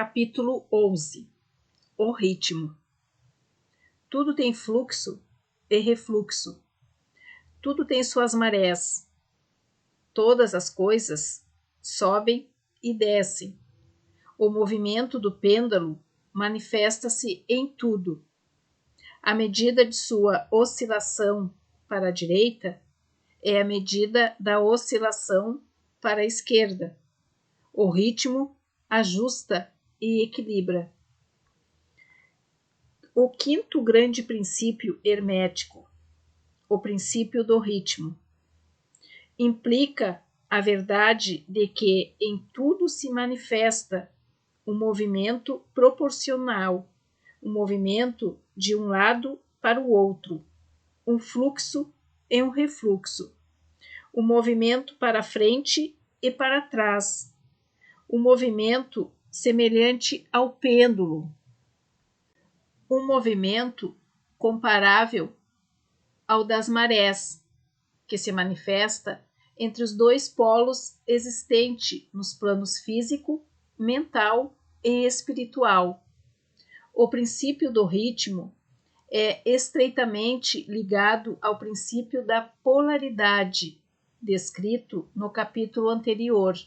Capítulo 11. O ritmo. Tudo tem fluxo e refluxo. Tudo tem suas marés. Todas as coisas sobem e descem. O movimento do pêndulo manifesta-se em tudo. A medida de sua oscilação para a direita é a medida da oscilação para a esquerda. O ritmo ajusta e equilibra. O quinto grande princípio hermético, o princípio do ritmo, implica a verdade de que em tudo se manifesta um movimento proporcional, um movimento de um lado para o outro, um fluxo e um refluxo, um movimento para frente e para trás, um movimento semelhante ao pêndulo, um movimento comparável ao das marés, que se manifesta entre os dois polos existente nos planos físico, mental e espiritual. O princípio do ritmo é estreitamente ligado ao princípio da polaridade, descrito no capítulo anterior.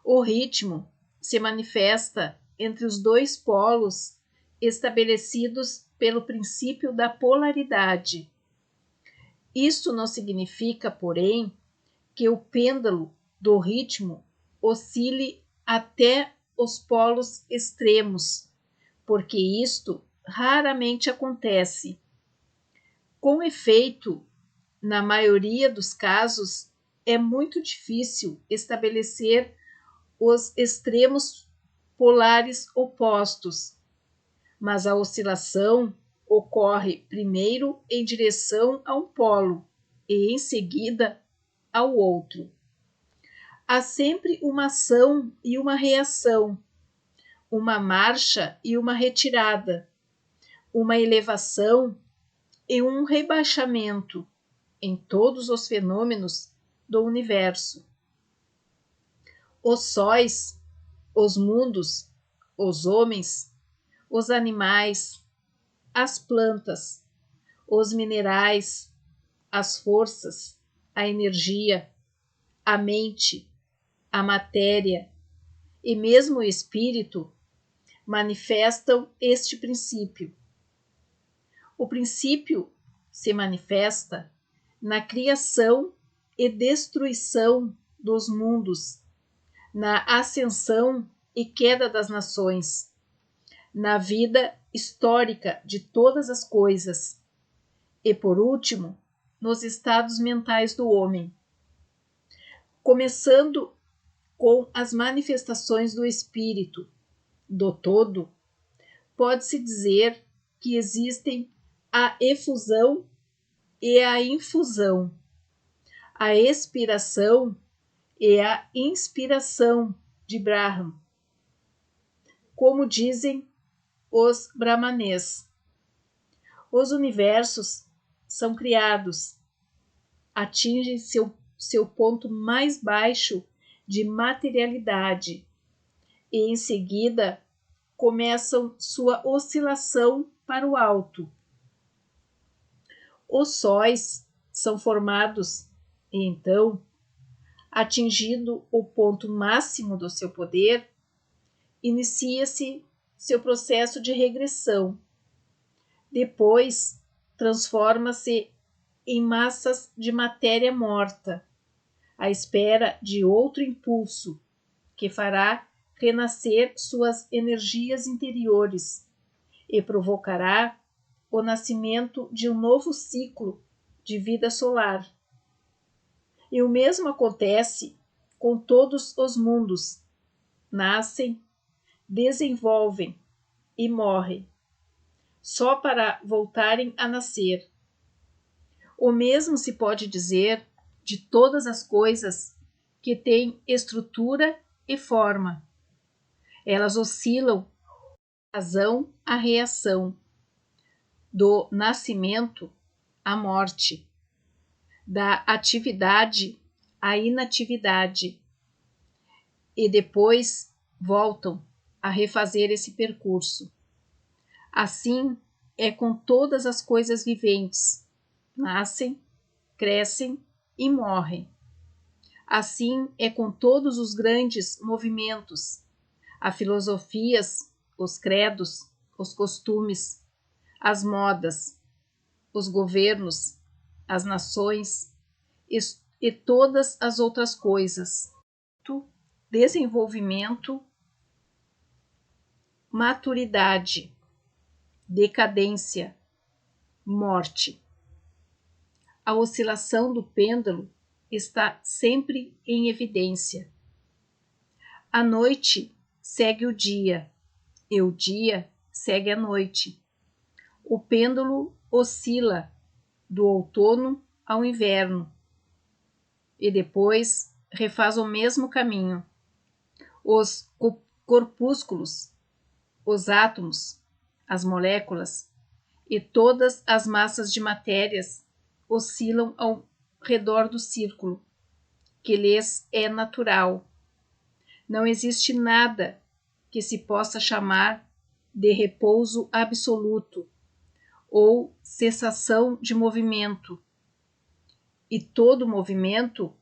O ritmo se manifesta entre os dois polos estabelecidos pelo princípio da polaridade. Isso não significa, porém, que o pêndulo do ritmo oscile até os polos extremos, porque isto raramente acontece. Com efeito, na maioria dos casos, é muito difícil estabelecer os extremos polares opostos, mas a oscilação ocorre primeiro em direção a um polo e em seguida ao outro. Há sempre uma ação e uma reação, uma marcha e uma retirada, uma elevação e um rebaixamento em todos os fenômenos do universo. Os sóis, os mundos, os homens, os animais, as plantas, os minerais, as forças, a energia, a mente, a matéria e mesmo o espírito manifestam este princípio. O princípio se manifesta na criação e destruição dos mundos, na ascensão e queda das nações, na vida histórica de todas as coisas e, por último, nos estados mentais do homem. Começando com as manifestações do espírito, do todo, pode-se dizer que existem a efusão e a infusão, a expiração e a inspiração de Brahma. Como dizem os brahmanês, os universos são criados, atingem seu ponto mais baixo de materialidade e, em seguida, começam sua oscilação para o alto. Os sóis são formados e, então, atingindo o ponto máximo do seu poder, inicia-se seu processo de regressão. Depois, transforma-se em massas de matéria morta, à espera de outro impulso, que fará renascer suas energias interiores e provocará o nascimento de um novo ciclo de vida solar. E o mesmo acontece com todos os mundos. Nascem, desenvolvem e morrem, só para voltarem a nascer. O mesmo se pode dizer de todas as coisas que têm estrutura e forma. Elas oscilam da razão à reação, do nascimento à morte, da atividade à inatividade, e depois voltam a refazer esse percurso. Assim é com todas as coisas viventes. Nascem, crescem e morrem. Assim é com todos os grandes movimentos, as filosofias, os credos, os costumes, as modas, os governos, as nações e todas as outras coisas. Desenvolvimento, maturidade, decadência, morte. A oscilação do pêndulo está sempre em evidência. A noite segue o dia e o dia segue a noite. O pêndulo oscila do outono ao inverno e depois refaz o mesmo caminho. Os corpúsculos, os átomos, as moléculas e todas as massas de matérias oscilam ao redor do círculo, que lhes é natural. Não existe nada que se possa chamar de repouso absoluto ou cessação de movimento, e todo movimento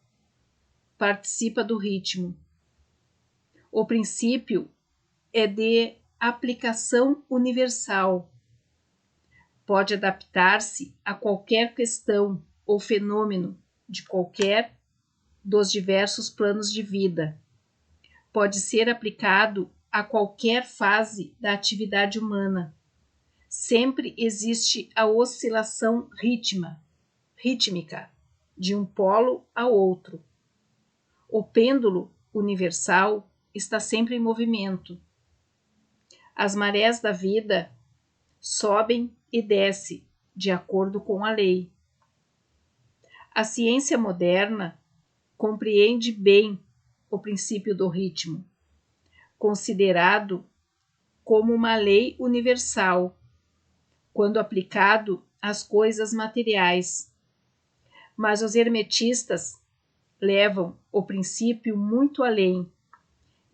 participa do ritmo. O princípio é de aplicação universal. Pode adaptar-se a qualquer questão ou fenômeno de qualquer dos diversos planos de vida. Pode ser aplicado a qualquer fase da atividade humana. Sempre existe a oscilação rítmica de um polo ao outro. O pêndulo universal está sempre em movimento. As marés da vida sobem e descem de acordo com a lei. A ciência moderna compreende bem o princípio do ritmo, considerado como uma lei universal, quando aplicado às coisas materiais. Mas os hermetistas levam o princípio muito além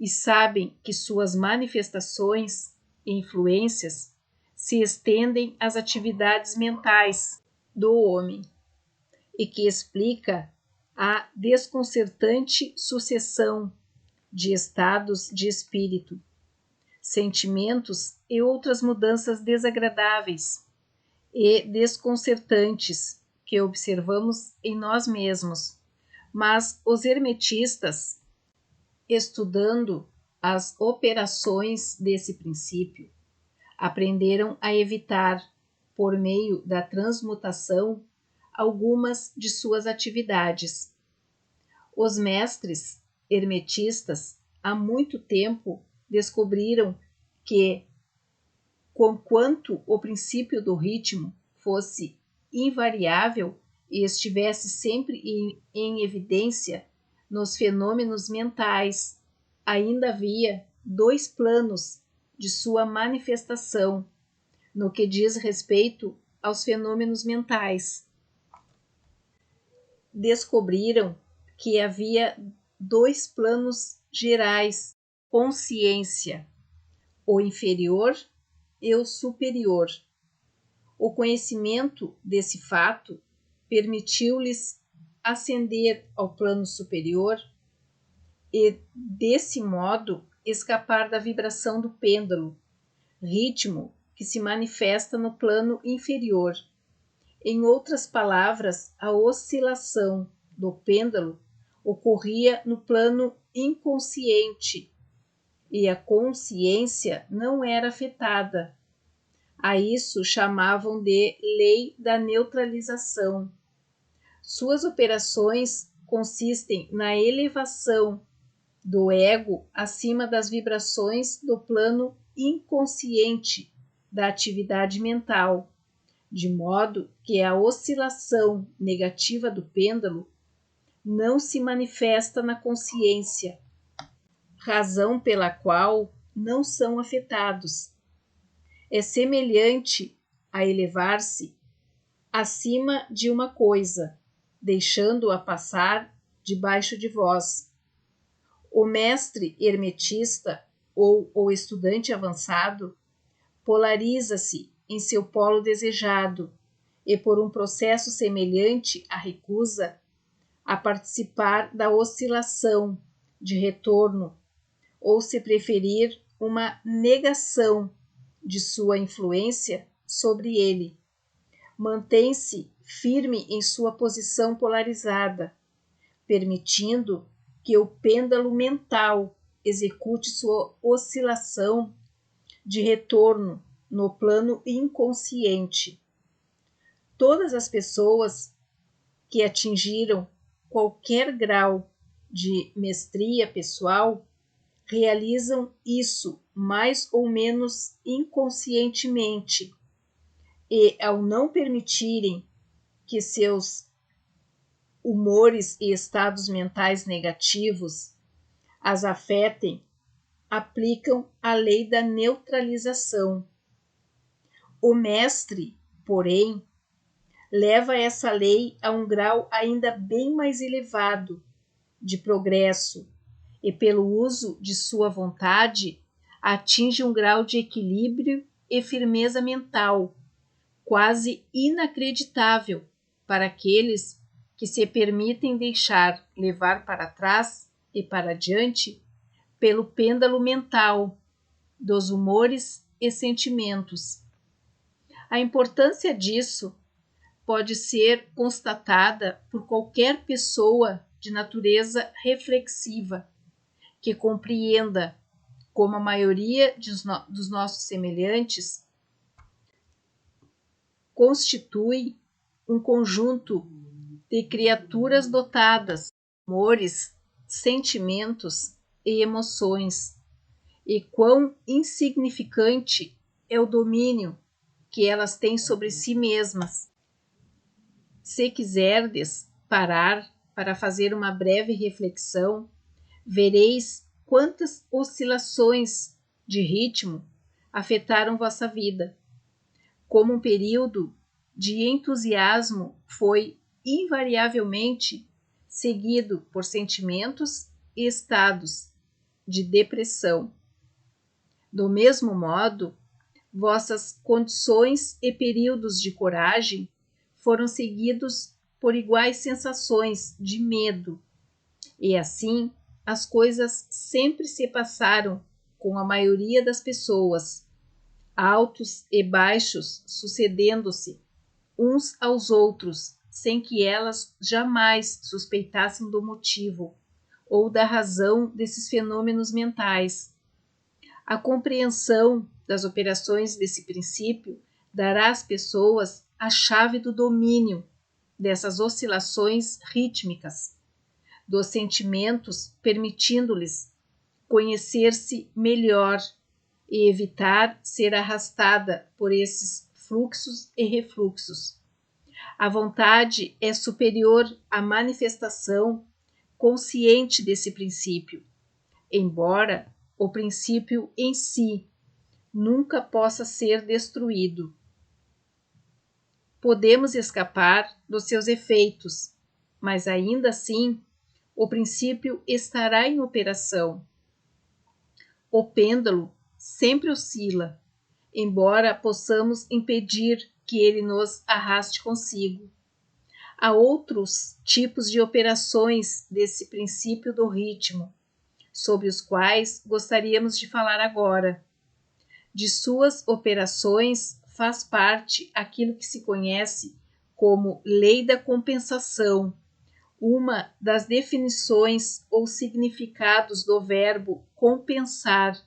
e sabem que suas manifestações e influências se estendem às atividades mentais do homem e que explica a desconcertante sucessão de estados de espírito, sentimentos e outras mudanças desagradáveis e desconcertantes que observamos em nós mesmos. Mas os hermetistas, estudando as operações desse princípio, aprenderam a evitar, por meio da transmutação, algumas de suas atividades. Os mestres hermetistas há muito tempo descobriram que, conquanto o princípio do ritmo fosse invariável e estivesse sempre em evidência nos fenômenos mentais, ainda havia dois planos de sua manifestação no que diz respeito aos fenômenos mentais. Descobriram que havia dois planos gerais: consciência, o inferior e o superior. O conhecimento desse fato permitiu-lhes ascender ao plano superior e, desse modo, escapar da vibração do pêndulo, ritmo que se manifesta no plano inferior. Em outras palavras, a oscilação do pêndulo ocorria no plano inconsciente e a consciência não era afetada. A isso chamavam de lei da neutralização. Suas operações consistem na elevação do ego acima das vibrações do plano inconsciente da atividade mental, de modo que a oscilação negativa do pêndulo não se manifesta na consciência, razão pela qual não são afetados. É semelhante a elevar-se acima de uma coisa, deixando-a passar debaixo de vós. O mestre hermetista ou o estudante avançado polariza-se em seu polo desejado e, por um processo semelhante à recusa, a participar da oscilação de retorno, ou, se preferir, uma negação de sua influência sobre ele. Mantém-se firme em sua posição polarizada, permitindo que o pêndulo mental execute sua oscilação de retorno no plano inconsciente. Todas as pessoas que atingiram qualquer grau de mestria pessoal realizam isso mais ou menos inconscientemente, e, ao não permitirem que seus humores e estados mentais negativos as afetem, aplicam a lei da neutralização. O mestre, porém, leva essa lei a um grau ainda bem mais elevado de progresso e, pelo uso de sua vontade, atinge um grau de equilíbrio e firmeza mental quase inacreditável para aqueles que se permitem deixar levar para trás e para diante pelo pêndulo mental dos humores e sentimentos. A importância disso pode ser constatada por qualquer pessoa de natureza reflexiva que compreenda, como a maioria dos nossos semelhantes, constitui um conjunto de criaturas dotadas de humores, sentimentos e emoções, e quão insignificante é o domínio que elas têm sobre si mesmas. Se quiserdes parar para fazer uma breve reflexão, vereis quantas oscilações de ritmo afetaram vossa vida. Como um período de entusiasmo foi invariavelmente seguido por sentimentos e estados de depressão. Do mesmo modo, vossas condições e períodos de coragem foram seguidos por iguais sensações de medo, e assim as coisas sempre se passaram com a maioria das pessoas, altos e baixos sucedendo-se uns aos outros, sem que elas jamais suspeitassem do motivo ou da razão desses fenômenos mentais. A compreensão das operações desse princípio dará às pessoas a chave do domínio dessas oscilações rítmicas, dos sentimentos, permitindo-lhes conhecer-se melhor e evitar ser arrastada por esses fluxos e refluxos. A vontade é superior à manifestação consciente desse princípio, embora o princípio em si nunca possa ser destruído. Podemos escapar dos seus efeitos, mas ainda assim o princípio estará em operação. O pêndulo sempre oscila, embora possamos impedir que ele nos arraste consigo. Há outros tipos de operações desse princípio do ritmo, sobre os quais gostaríamos de falar agora. De suas operações faz parte aquilo que se conhece como lei da compensação, uma das definições ou significados do verbo compensar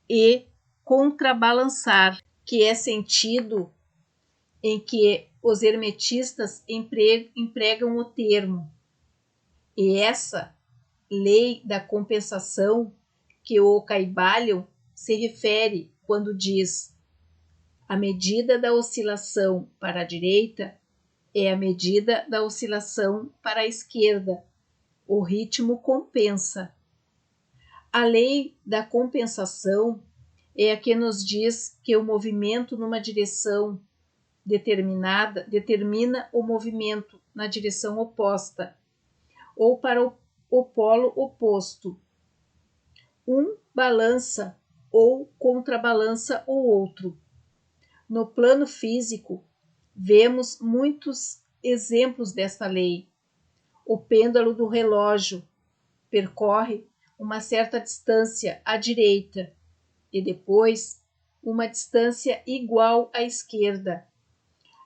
e contrabalançar, que é sentido em que os hermetistas empregam o termo. E essa lei da compensação que o Caibalion se refere quando diz: a medida da oscilação para a direita é a medida da oscilação para a esquerda. O ritmo compensa. A lei da compensação é a que nos diz que o movimento numa direção determinada determina o movimento na direção oposta ou para o polo oposto. Um balança ou contrabalança o outro. No plano físico, vemos muitos exemplos desta lei. O pêndulo do relógio percorre uma certa distância à direita e depois uma distância igual à esquerda.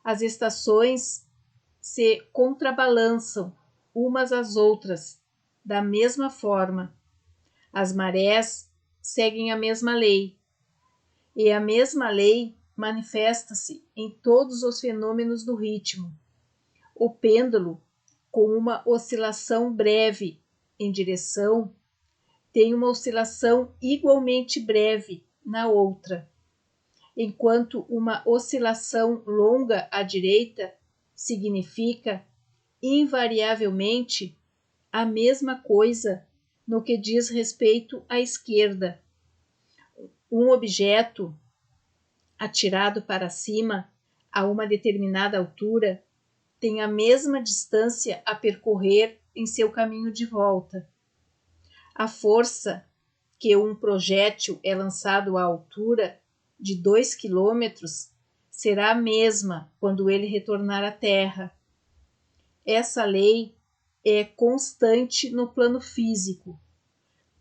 As estações se contrabalançam umas às outras da mesma forma. As marés seguem a mesma lei, e a mesma lei manifesta-se em todos os fenômenos do ritmo. O pêndulo, com uma oscilação breve em direção, tem uma oscilação igualmente breve na outra, enquanto uma oscilação longa à direita significa invariavelmente a mesma coisa no que diz respeito à esquerda. Um objeto atirado para cima a uma determinada altura tem a mesma distância a percorrer em seu caminho de volta. A força que um projétil é lançado à altura de 2 km será a mesma quando ele retornar à Terra. Essa lei é constante no plano físico,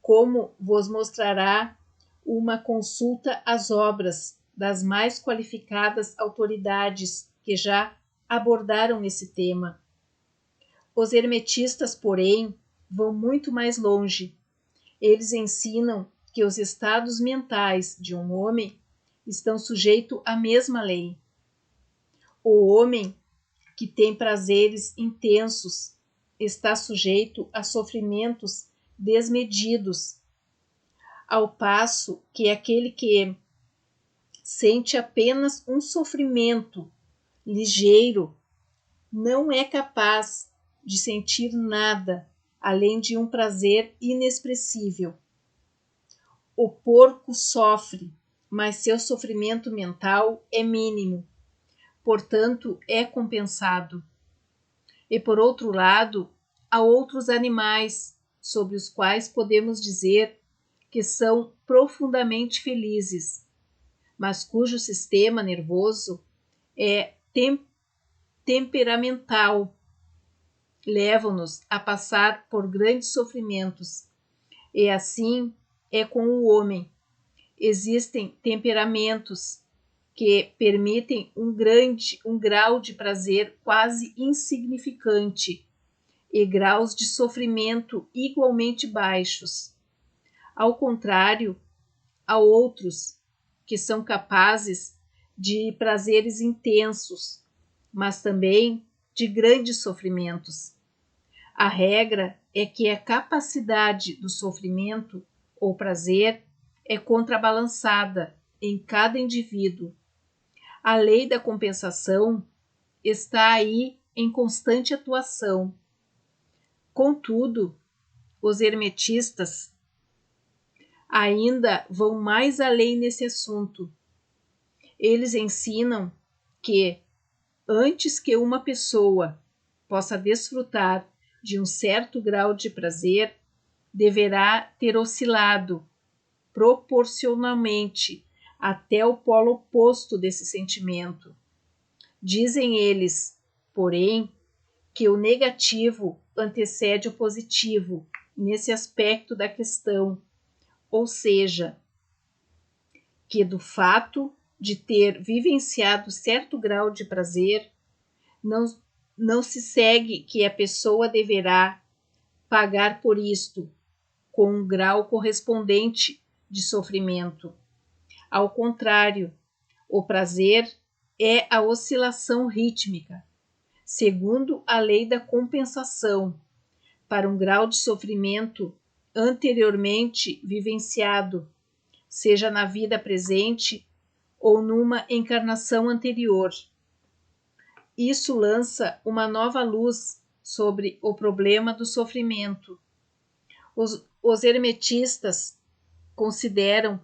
como vos mostrará uma consulta às obras das mais qualificadas autoridades que já abordaram esse tema. Os hermetistas, porém, vão muito mais longe. Eles ensinam que os estados mentais de um homem estão sujeitos à mesma lei. O homem que tem prazeres intensos está sujeito a sofrimentos desmedidos, ao passo que aquele que sente apenas um sofrimento ligeiro não é capaz de sentir nada além de um prazer inexpressível. O porco sofre, mas seu sofrimento mental é mínimo, portanto é compensado. E por outro lado, há outros animais sobre os quais podemos dizer que são profundamente felizes, mas cujo sistema nervoso é temperamental, levam-nos a passar por grandes sofrimentos. E assim é com o homem. Existem temperamentos que permitem um grau de prazer quase insignificante e graus de sofrimento igualmente baixos. Ao contrário, há outros que são capazes de prazeres intensos, mas também de grandes sofrimentos. A regra é que a capacidade do sofrimento ou prazer é contrabalançada em cada indivíduo. A lei da compensação está aí em constante atuação. Contudo, os hermetistas ainda vão mais além nesse assunto. Eles ensinam que, antes que uma pessoa possa desfrutar de um certo grau de prazer, deverá ter oscilado proporcionalmente até o polo oposto desse sentimento. Dizem eles, porém, que o negativo antecede o positivo nesse aspecto da questão, ou seja, que do fato de ter vivenciado certo grau de prazer, não se segue que a pessoa deverá pagar por isto com um grau correspondente de sofrimento. Ao contrário, o prazer é a oscilação rítmica, segundo a lei da compensação, para um grau de sofrimento anteriormente vivenciado, seja na vida presente ou numa encarnação anterior. Isso lança uma nova luz sobre o problema do sofrimento. Os hermetistas consideram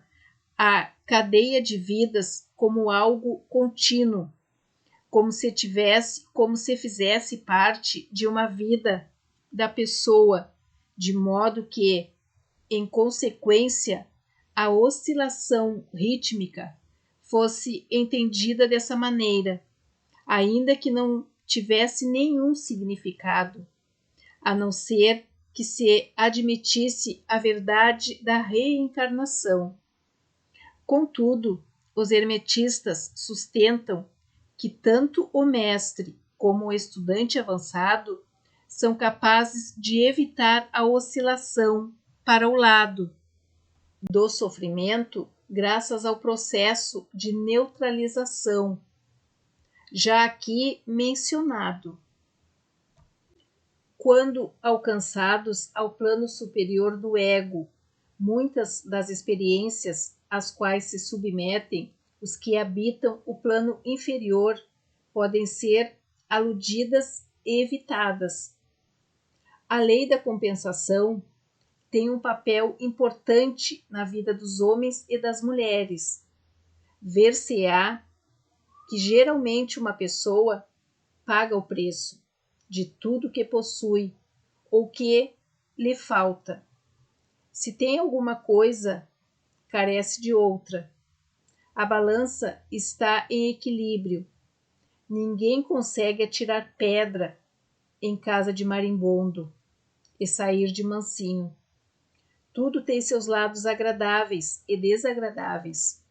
a cadeia de vidas como algo contínuo, como se fizesse parte de uma vida da pessoa, de modo que, em consequência, a oscilação rítmica fosse entendida dessa maneira, ainda que não tivesse nenhum significado, a não ser que se admitisse a verdade da reencarnação. Contudo, os hermetistas sustentam que tanto o mestre como o estudante avançado são capazes de evitar a oscilação para o lado do sofrimento graças ao processo de neutralização, já aqui mencionado. Quando alcançados ao plano superior do ego, muitas das experiências às quais se submetem os que habitam o plano inferior podem ser aludidas e evitadas. A lei da compensação tem um papel importante na vida dos homens e das mulheres. Ver-se-á que geralmente uma pessoa paga o preço de tudo que possui ou que lhe falta. Se tem alguma coisa, carece de outra. A balança está em equilíbrio. Ninguém consegue atirar pedra em casa de marimbondo e sair de mansinho. Tudo tem seus lados agradáveis e desagradáveis.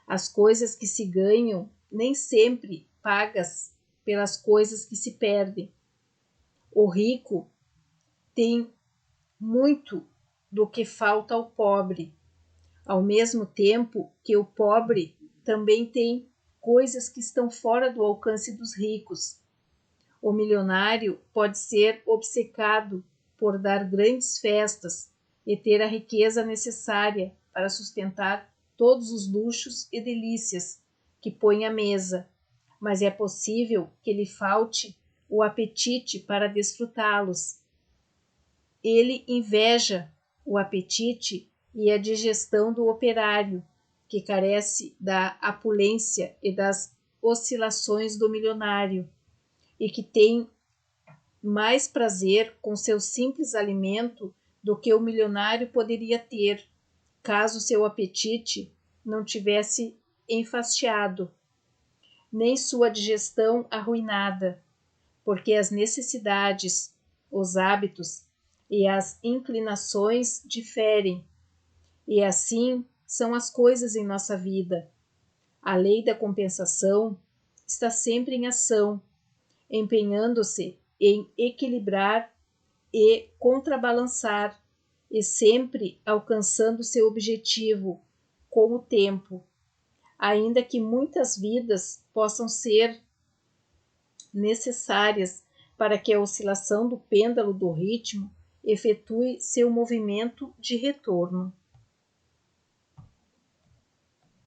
As coisas que se ganham nem sempre pagas pelas coisas que se perdem. O rico tem muito do que falta ao pobre, ao mesmo tempo que o pobre também tem coisas que estão fora do alcance dos ricos. O milionário pode ser obcecado por dar grandes festas e ter a riqueza necessária para sustentar todos os luxos e delícias que põe à mesa, mas é possível que lhe falte o apetite para desfrutá-los. Ele inveja o apetite e a digestão do operário, que carece da opulência e das oscilações do milionário, e que tem mais prazer com seu simples alimento do que o milionário poderia ter, caso seu apetite não tivesse enfastiado, nem sua digestão arruinada, porque as necessidades, os hábitos e as inclinações diferem, e assim são as coisas em nossa vida. A lei da compensação está sempre em ação, empenhando-se em equilibrar e contrabalançar, e sempre alcançando seu objetivo com o tempo, ainda que muitas vidas possam ser necessárias para que a oscilação do pêndulo do ritmo efetue seu movimento de retorno.